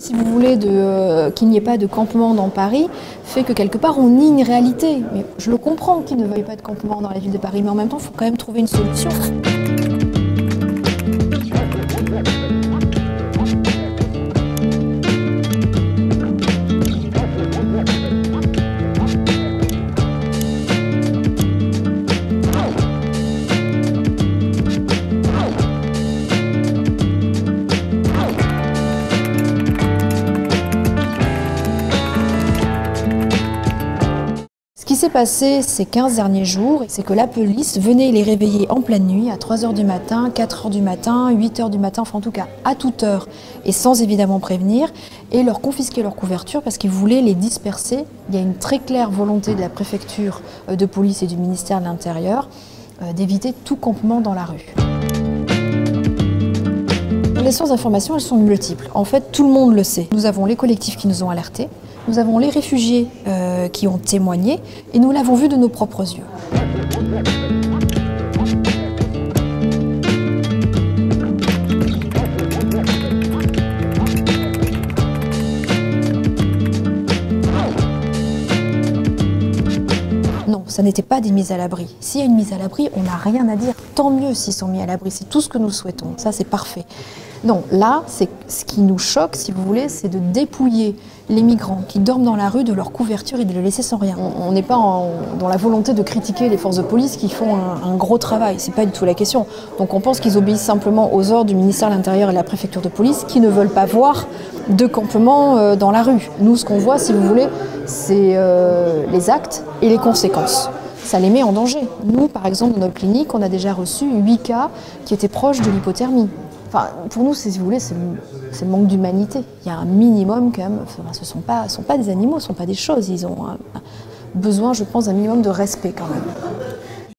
si vous voulez, qu'il n'y ait pas de campement dans Paris, fait que quelque part on nie une réalité. Mais je le comprends qu'ils ne veuillent pas de campement dans la ville de Paris, mais en même temps, il faut quand même trouver une solution. Ce qui s'est passé ces 15 derniers jours, c'est que la police venait les réveiller en pleine nuit, à 3 h du matin, 4 h du matin, 8 h du matin, enfin en tout cas à toute heure, et sans évidemment prévenir, et leur confisquer leur couverture parce qu'ils voulaient les disperser. Il y a une très claire volonté de la préfecture de police et du ministère de l'Intérieur d'éviter tout campement dans la rue. Les sources d'information, elles sont multiples. En fait, tout le monde le sait. Nous avons les collectifs qui nous ont alertés, nous avons les réfugiés qui ont témoigné, et nous l'avons vu de nos propres yeux. Non, ça n'était pas des mises à l'abri. S'il y a une mise à l'abri, on n'a rien à dire. Tant mieux s'ils sont mis à l'abri, c'est tout ce que nous souhaitons. Ça, c'est parfait. Non, là, ce qui nous choque, si vous voulez, c'est de dépouiller les migrants qui dorment dans la rue de leur couverture et de les laisser sans rien. On n'est pas dans la volonté de critiquer les forces de police qui font un gros travail, c'est pas du tout la question. Donc on pense qu'ils obéissent simplement aux ordres du ministère de l'Intérieur et de la préfecture de police qui ne veulent pas voir de campement dans la rue. Nous, ce qu'on voit, si vous voulez, c'est les actes et les conséquences. Ça les met en danger. Nous, par exemple, dans notre clinique, on a déjà reçu 8 cas qui étaient proches de l'hypothermie. Enfin, pour nous, si vous voulez, c'est le manque d'humanité. Il y a un minimum quand même. Enfin, ce ne sont pas des animaux, ce ne sont pas des choses. Ils ont besoin, je pense, d'un minimum de respect quand même.